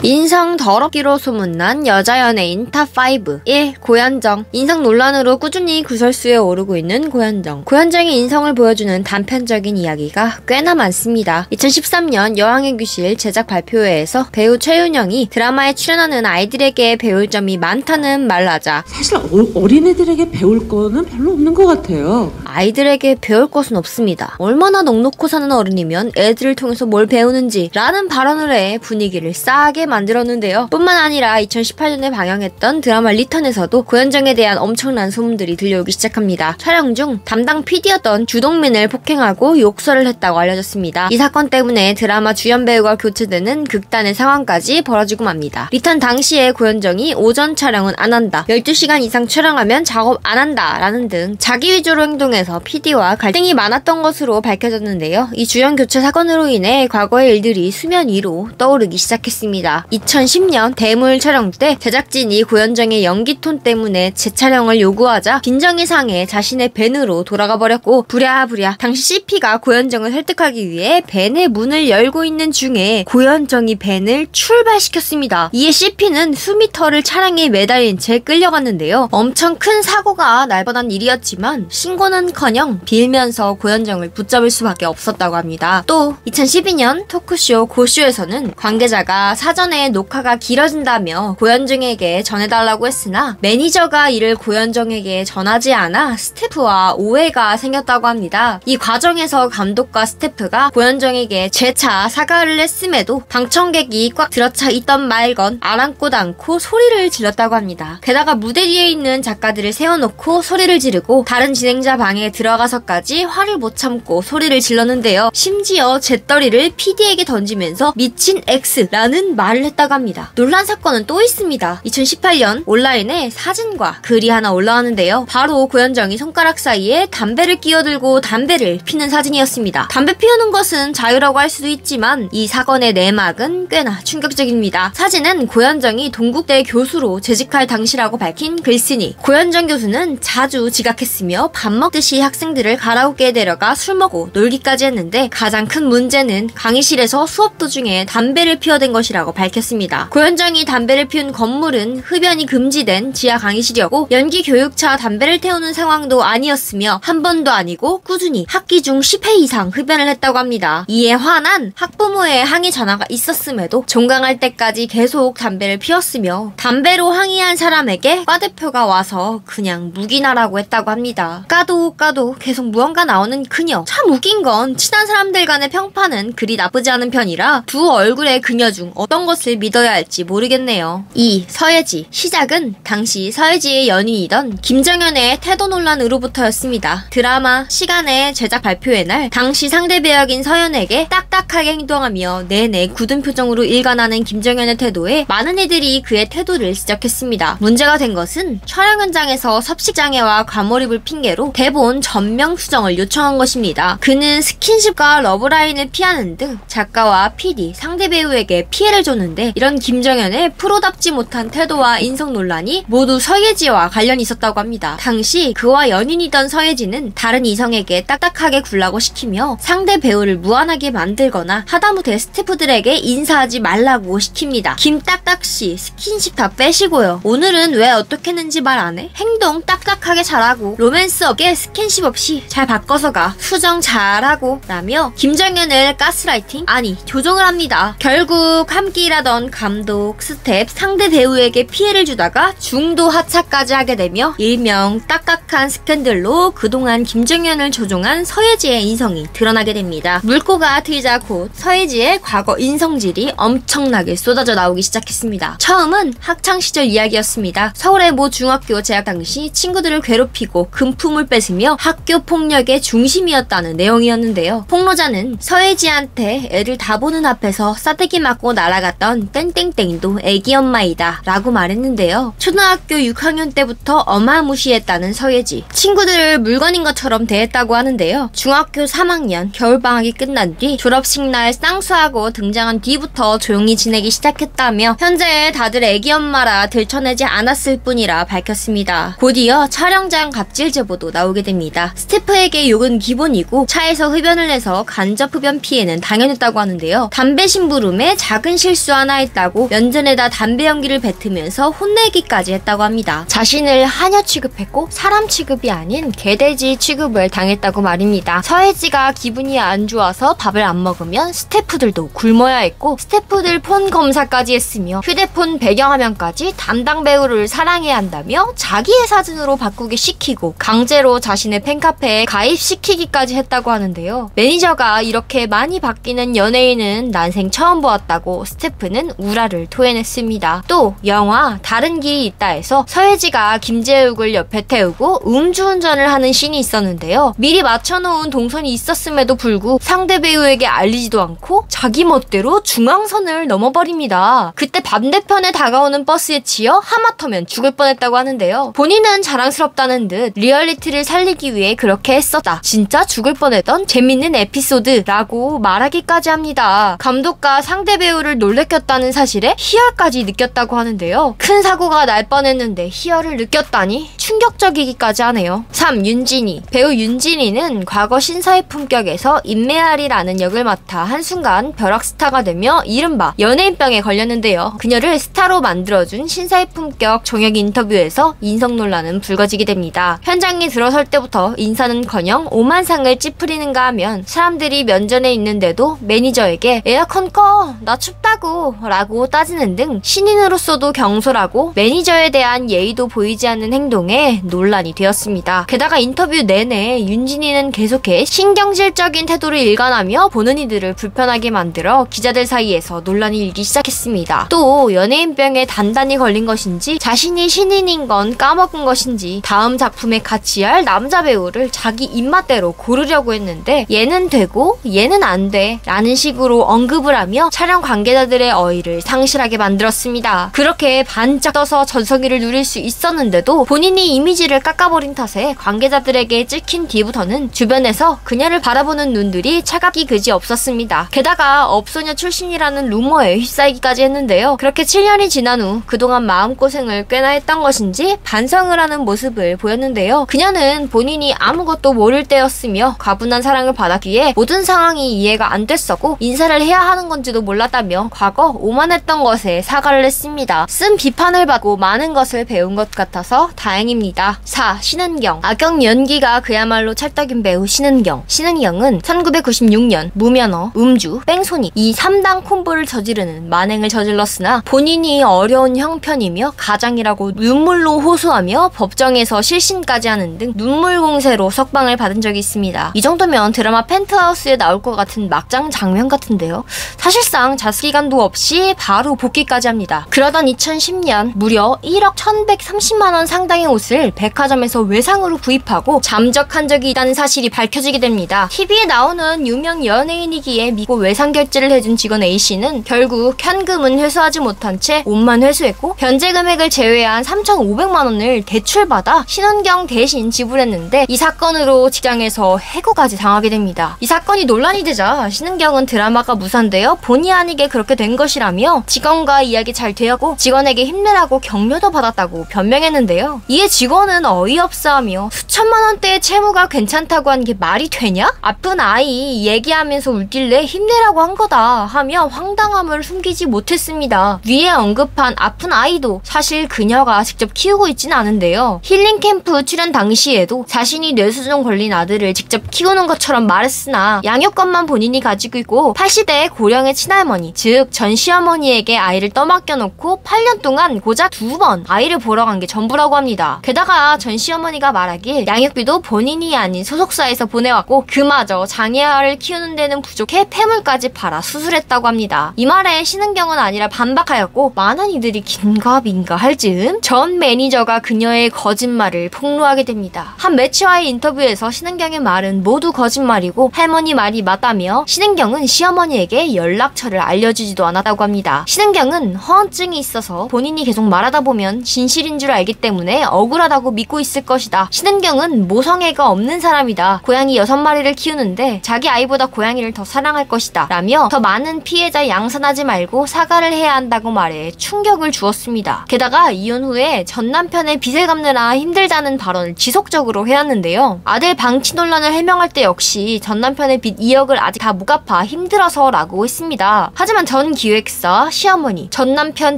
인성 더럽기로 소문난 여자 연예인 탑5. 1. 고현정. 인성 논란으로 꾸준히 구설수에 오르고 있는 고현정. 고현정의 인성을 보여주는 단편적인 이야기가 꽤나 많습니다. 2013년 여왕의 귀실 제작 발표회에서 배우 최윤영이 드라마에 출연하는 아이들에게 배울 점이 많다는 말을 하자, 사실 어린애들에게 배울 거는 별로 없는 것 같아요. 아이들에게 배울 것은 없습니다. 얼마나 넉넉고 사는 어른이면 애들을 통해서 뭘 배우는지 라는 발언을 해 분위기를 싸하게 만들었는데요. 뿐만 아니라 2018년에 방영했던 드라마 리턴에서도 고현정에 대한 엄청난 소문들이 들려오기 시작합니다. 촬영 중 담당 PD였던 주동민을 폭행하고 욕설을 했다고 알려졌습니다. 이 사건 때문에 드라마 주연 배우가 교체되는 극단의 상황까지 벌어지고 맙니다. 리턴 당시에 고현정이 오전 촬영은 안 한다, 12시간 이상 촬영하면 작업 안 한다 라는 등 자기 위주로 행동해서 PD와 갈등이 많았던 것으로 밝혀졌는데요. 이 주연 교체 사건으로 인해 과거의 일들이 수면 위로 떠오르기 시작했습니다. 2010년 대물 촬영 때 제작진이 고현정의 연기 톤 때문에 재촬영을 요구하자 빈정이 상해 자신의 밴으로 돌아가 버렸고, 부랴부랴 당시 CP가 고현정을 설득하기 위해 밴의 문을 열고 있는 중에 고현정이 밴을 출발시켰습니다. 이에 CP는 수미터를 차량에 매달린 채 끌려갔는데요. 엄청 큰 사고가 날 뻔한 일이었지만 신고는커녕 빌면서 고현정을 붙잡을 수밖에 없었다고 합니다. 또 2012년 토크쇼 고쇼에서는 관계자가 사전에 녹화가 길어진다며 고현정에게 전해달라고 했으나 매니저가 이를 고현정에게 전하지 않아 스태프와 오해가 생겼다고 합니다. 이 과정에서 감독과 스태프가 고현정에게 재차 사과를 했음에도 방청객이 꽉 들어차 있던 말건 아랑곳 않고 소리를 질렀다고 합니다. 게다가 무대 뒤에 있는 작가들을 세워놓고 소리를 지르고 다른 진행자 방에 들어가서까지 화를 못 참고 소리를 질렀는데요. 심지어 잿더리를 PD에게 던지면서 미친 X라는 말을 했다고 합니다. 논란 사건은 또 있습니다. 2018년 온라인에 사진과 글이 하나 올라왔는데요. 바로 고현정이 손가락 사이에 담배를 끼어들고 담배를 피는 사진이었습니다. 담배 피우는 것은 자유라고 할 수도 있지만 이 사건의 내막은 꽤나 충격적입니다. 사진은 고현정이 동국대 교수로 재직할 당시라고 밝힌 글쓰니, 고현정 교수는 자주 지각했으며 밥 먹듯이 학생들을 가라오케에 데려가 술 먹고 놀기까지 했는데 가장 큰 문제는 강의실에서 수업 도중에 담배를 피워댄 것이라고 밝혔습니다. 고현정이 담배를 피운 건물은 흡연이 금지된 지하 강의실이었고 연기 교육차 담배를 태우는 상황도 아니었으며 한 번도 아니고 꾸준히 학기 중 10회 이상 흡연을 했다고 합니다. 이에 화난 학부모의 항의 전화가 있었음에도 종강할 때까지 계속 담배를 피웠으며 담배로 항의한 사람에게 과 대표가 와서 그냥 묵인하라고 했다고 합니다. 까도 계속 무언가 나오는 그녀. 참 웃긴 건 친한 사람들 간의 평판은 그리 나쁘지 않은 편이라 두 얼굴의 그녀 중 어떤 것을 믿어야 할지 모르겠네요. 2. 서예지. 시작은 당시 서예지의 연인이던 김정현의 태도 논란으로부터였습니다. 드라마 시간의 제작 발표회 날 당시 상대 배역인 서연에게 딱딱하게 행동하며 내내 굳은 표정으로 일관하는 김정현의 태도에 많은 이들이 그의 태도를 지적했습니다. 문제가 된 것은 촬영 현장에서 섭식장애와 과몰입을 핑계로 대본 전명 수정을 요청한 것입니다. 그는 스킨십과 러브라인을 피하는 등 작가와 PD, 상대 배우에게 피해를 줬는데 이런 김정현의 프로답지 못한 태도와 인성 논란이 모두 서예지와 관련이 있었다고 합니다. 당시 그와 연인이던 서예지는 다른 이성에게 딱딱하게 굴라고 시키며 상대 배우를 무안하게 만들거나 하다못해 스태프들에게 인사하지 말라고 시킵니다. 김딱딱씨 스킨십 다 빼시고요. 오늘은 왜 어떻게 했는지 말 안 해? 행동 딱딱하게 잘하고 로맨스 없게 스킨십 없이 잘 바꿔서 가. 수정 잘하고 라며 김정현을 가스라이팅? 아니 조종을 합니다. 결국 함께 일하던 감독, 스텝, 상대 배우에게 피해를 주다가 중도 하차까지 하게 되며 일명 딱딱한 스캔들로 그동안 김정현을 조종한 서예지의 인성이 드러나게 됩니다. 물꼬가 트이자 곧 서예지의 과거 인성질이 엄청나게 쏟아져 나오기 시작했습니다. 처음은 학창시절 이야기였습니다. 서울의 모 중학교 재학 당시 친구들을 괴롭히고 금품을 뺏으며 학교 폭력의 중심이었다는 내용이었는데요. 폭로자는 서예지한테 애를 다 보는 앞에서 싸대기 맞고 날아갔던 땡땡땡도 애기 엄마이다 라고 말했는데요. 초등학교 6학년 때부터 어마무시했다는 서예지. 친구들을 물건인 것처럼 대했다고 하는데요. 중학교 3학년 겨울방학이 끝난 뒤 졸업식 날 쌍수하고 등장한 뒤부터 조용히 지내기 시작했다며 현재 다들 애기 엄마라 들춰내지 않았을 뿐이라 밝혔습니다. 곧이어 촬영장 갑질 제보도 나오게 됩니다. 스태프에게 욕은 기본이고 차에서 흡연을 해서 간접 흡연 피해는 당연했다고 하는데요. 담배 심부름에 작은 실수 실수 하나 했다고 면전에다 담배 연기를 뱉으면서 혼내기까지 했다고 합니다. 자신을 하녀 취급했고 사람 취급이 아닌 개돼지 취급을 당했다고 말입니다. 서혜지가 기분이 안 좋아서 밥을 안 먹으면 스태프들도 굶어야 했고 스태프들 폰 검사까지 했으며 휴대폰 배경화면까지 담당 배우를 사랑해야 한다며 자기의 사진으로 바꾸게 시키고 강제로 자신의 팬카페에 가입시키기까지 했다고 하는데요. 매니저가 이렇게 많이 바뀌는 연예인은 난생 처음 보았다고 스태프는 우라를 토해냈습니다. 또 영화 다른 길이 있다에서 서혜지가 김재욱을 옆에 태우고 음주운전을 하는 씬이 있었는데요. 미리 맞춰놓은 동선이 있었음에도 불구 상대 배우에게 알리지도 않고 자기 멋대로 중앙선을 넘어버립니다. 그때 반대편에 다가오는 버스에 치여 하마터면 죽을 뻔했다고 하는데요. 본인은 자랑스럽다는 듯 리얼리티를 살리기 위해 그렇게 했었다. 진짜 죽을 뻔했던 재밌는 에피소드라고 말하기까지 합니다. 감독과 상대 배우를 놀래켰다는 사실에 희열까지 느꼈다고 하는데요. 큰 사고가 날 뻔했는데 희열을 느꼈다니 충격적이기까지 하네요. 3. 윤진이. 배우 윤진이는 과거 신사의 품격에서 인메아리라는 역을 맡아 한순간 벼락스타가 되며 이른바 연예인병에 걸렸는데요. 그녀를 스타로 만들어준 신사의 품격 종혁 인터뷰에서 인성 논란은 불거지게 됩니다. 현장에 들어설 때부터 인사는커녕 오만상을 찌푸리는가 하면 사람들이 면전에 있는데도 매니저에게 에어컨 꺼! 나 춥다고! 라고 따지는 등 신인으로서도 경솔하고 매니저에 대한 예의도 보이지 않는 행동에 논란이 되었습니다. 게다가 인터뷰 내내 윤진이는 계속해 신경질적인 태도를 일관하며 보는 이들을 불편하게 만들어 기자들 사이에서 논란이 일기 시작했습니다. 또 연예인병에 단단히 걸린 것인지 자신이 신인인 건 까먹은 것인지 다음 작품에 같이 할 남자 배우를 자기 입맛대로 고르려고 했는데 얘는 되고 얘는 안 돼 라는 식으로 언급을 하며 촬영 관계자들의 어의를 상실하게 만들었습니다. 그렇게 반짝 떠서 전성기를 누릴 수 있었는데도 본인이 이미지를 깎아버린 탓에 관계자들에게 찍힌 뒤부터는 주변에서 그녀를 바라보는 눈들이 차갑기 그지 없었습니다. 게다가 업소녀 출신이라는 루머에 휩싸이기까지 했는데요. 그렇게 7년이 지난 후 그동안 마음고생을 꽤나 했던 것인지 반성을 하는 모습을 보였는데요. 그녀는 본인이 아무것도 모를 때였으며 과분한 사랑을 받았기에 모든 상황이 이해가 안 됐었고 인사를 해야 하는 건지도 몰랐다며 과거 오만했던 것에 사과를 했습니다. 쓴 비판을 받고 많은 것을 배운 것 같아서 다행입니다. 4. 신은경. 악역 연기가 그야말로 찰떡인 배우 신은경. 신은경은 1996년 무면허, 음주, 뺑소니 이 3당 콤보를 저지르는 만행을 저질렀으나 본인이 어려운 형편이며 가장이라고 눈물로 호소하며 법정에서 실신까지 하는 등 눈물 공세로 석방을 받은 적이 있습니다. 이 정도면 드라마 펜트하우스에 나올 것 같은 막장 장면 같은데요. 사실상 자수기간도 없이 바로 복귀까지 합니다. 그러던 2010년 무려 1억 1130만원 상당의 옷을 백화점에서 외상으로 구입하고 잠적한 적이 있다는 사실이 밝혀지게 됩니다. TV에 나오는 유명 연예인이기에 믿고 외상 결제를 해준 직원 A씨는 결국 현금은 회수하지 못한 채 옷만 회수했고 변제 금액을 제외한 3,500만원을 대출받아 신은경 대신 지불했는데 이 사건으로 직장에서 해고까지 당하게 됩니다. 이 사건이 논란이 되자 신은경은 드라마가 무산되어 본의 아니게 그렇게 된 것이라며 직원과 이야기 잘 되었고 직원에게 힘내라고 격려도 받았다고 변명했는데요. 이에 직원은 어이없어하며 수천만 원대의 채무가 괜찮다고 한 게 말이 되냐? 아픈 아이 얘기하면서 울길래 힘내라고 한 거다 하며 황당함을 숨기지 못했습니다. 위에 언급한 아픈 아이도 사실 그녀가 직접 키우고 있진 않은데요. 힐링 캠프 출연 당시에도 자신이 뇌수종 걸린 아들을 직접 키우는 것처럼 말했으나 양육권만 본인이 가지고 있고 80대 고령의 친할머니 즉 전 시어머니에게 아이를 떠맡겨놓고 8년 동안 고작 2번 아이를 보러 간 게 전부라고 합니다. 게다가 전 시어머니가 말하길 양육비도 본인이 아닌 소속사에서 보내왔고 그마저 장애아를 키우는 데는 부족해 폐물까지 팔아 수술했다고 합니다. 이 말에 신은경은 아니라 반박하였고 많은 이들이 긴가민가 할 즈음 전 매니저가 그녀의 거짓말을 폭로하게 됩니다. 한 매체와의 인터뷰에서 신은경의 말은 모두 거짓말이고 할머니 말이 맞다며 신은경은 시어머니에게 연락처를 알려주지도 않았다고 합니다. 신은경은 허언증이 있어서 본인이 계속 말하다 보면 진실인 줄 알기 때문에 억울하다고 믿고 있을 것이다. 신은경은 모성애가 없는 사람이다. 고양이 6마리를 키우는데 자기 아이보다 고양이를 더 사랑할 것이다. 라며 더 많은 피해자 양산하지 말고 사과를 해야 한다고 말해 충격을 주었습니다. 게다가 이혼 후에 전 남편의 빚을 갚느라 힘들다는 발언을 지속적으로 해왔는데요. 아들 방치 논란을 해명할 때 역시 전 남편의 빚 2억을 아직 다 못 갚아 힘들어서 라고 했습니다. 하지만 전 기획사, 시어머니, 전 남편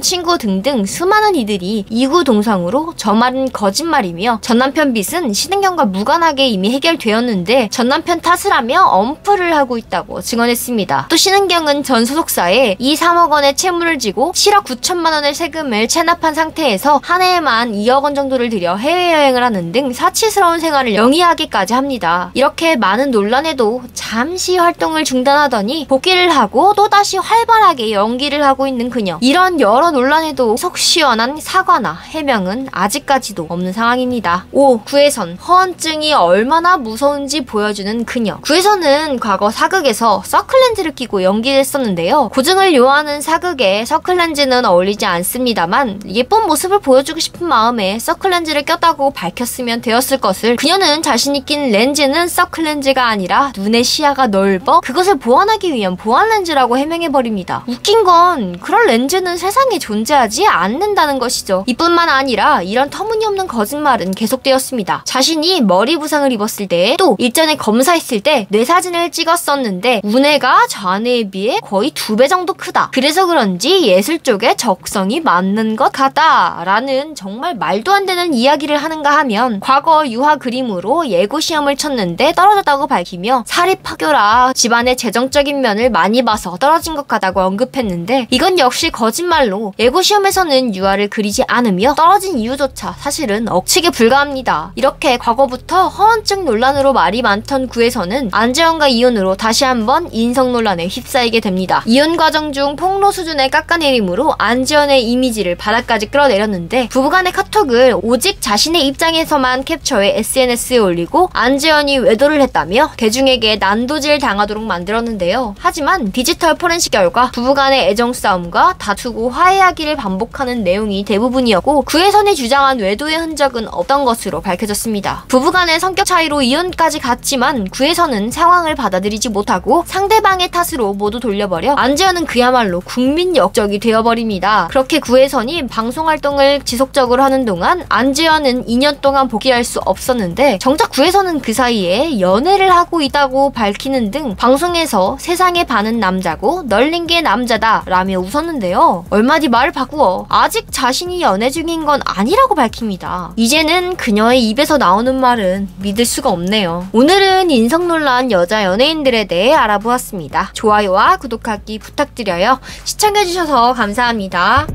친구 등등 수많은 이들이 이구동성으로 저 말은 거짓말이며 전 남편 빚은 신은경과 무관하게 이미 해결되었는데 전 남편 탓을 하며 엄프를 하고 있다고 증언했습니다. 또 신은경은 전 소속사에 2, 3억 원의 채무를 지고 7억 9천만 원의 세금을 체납한 상태에서 한 해에만 2억 원 정도를 들여 해외여행을 하는 등 사치스러운 생활을 영위하기까지 합니다. 이렇게 많은 논란에도 잠시 활동을 중단하더니 복귀를 하고 또다시 활발하게 연기를 하고 있는 그녀. 이런 여러 논란에도 속 시원한 사과나 해명은 아직까지도 없는 상황입니다. 5. 구혜선. 허언증이 얼마나 무서운지 보여주는 그녀. 구혜선은 과거 사극에서 서클렌즈를 끼고 연기를 했었는데요. 고증을 요하는 사극에 서클렌즈는 어울리지 않습니다만 예쁜 모습을 보여주고 싶은 마음에 서클렌즈를 꼈다고 밝혔으면 되었을 것을 그녀는 자신이 낀 렌즈는 서클렌즈가 아니라 눈의 시야가 넓어 그것을 보완하기 위한 보완렌즈라고 해명해버립니다. 웃긴 건 그런 렌즈는 세상에 존재하지 않는다는 것이죠. 이뿐만 아니라 이런 터무니없는 거짓말은 계속되었습니다. 자신이 머리 부상을 입었을 때 또 일전에 검사했을 때 내 사진을 찍었었는데 운해가 좌뇌에 비해 거의 2배 정도 크다. 그래서 그런지 예술 쪽에 적성이 맞는 것 같다 라는 정말 말도 안 되는 이야기를 하는가 하면 과거 유화 그림으로 예고 시험을 쳤는데 떨어졌다고 밝히며 사립학교라 집안의 재정적인 면을 많이 봐서 떨어진 것 같다고 언급했는데 이건 역시 거짓말로 예고 시험에서는 유화를 그리지 않으며 떨어진 이유조차 사실은 억측에 불과합니다. 이렇게 과거부터 허언증 논란으로 말이 많던 구에서는 안재현과 이혼으로 다시 한번 인성 논란에 휩싸이게 됩니다. 이혼 과정 중 폭로 수준의 깎아내림으로 안재현의 이미지를 바닥까지 끌어내렸는데 부부간의 카톡을 오직 자신의 입장에서만 캡처해 SNS에 올리고 안재현이 외도를 했다며 대중에게 난도질 당하도록 만들었는데요. 하지만 디지털 포렌식 결과 부부간의 애정 싸움과 다투고 화해하기를 반복하는 내용이 대부분이었고 구혜선이 주장한 외도의 흔적은 없던 것으로 밝혀졌습니다. 부부간의 성격 차이로 이혼까지 갔지만 구혜선은 상황을 받아들이지 못하고 상대방의 탓으로 모두 돌려버려 안재현은 그야말로 국민 역적이 되어버립니다. 그렇게 구혜선이 방송활동을 지속적으로 하는 동안 안재현은 2년 동안 복귀할 수 없었는데 정작 구혜선은 그 사이에 연애를 하고 있다고 밝히는 등 방송에서 세상에 반은 남자고 널린 게 남자다 라며 웃었는데요. 얼마 뒤 말을 바꾸어 아직 자신이 연애 중인 건 아니라고 밝힙니다. 이제는 그녀의 입에서 나오는 말은 믿을 수가 없네요. 오늘은 인성 논란 여자 연예인들에 대해 알아보았습니다. 좋아요와 구독하기 부탁드려요. 시청해주셔서 감사합니다.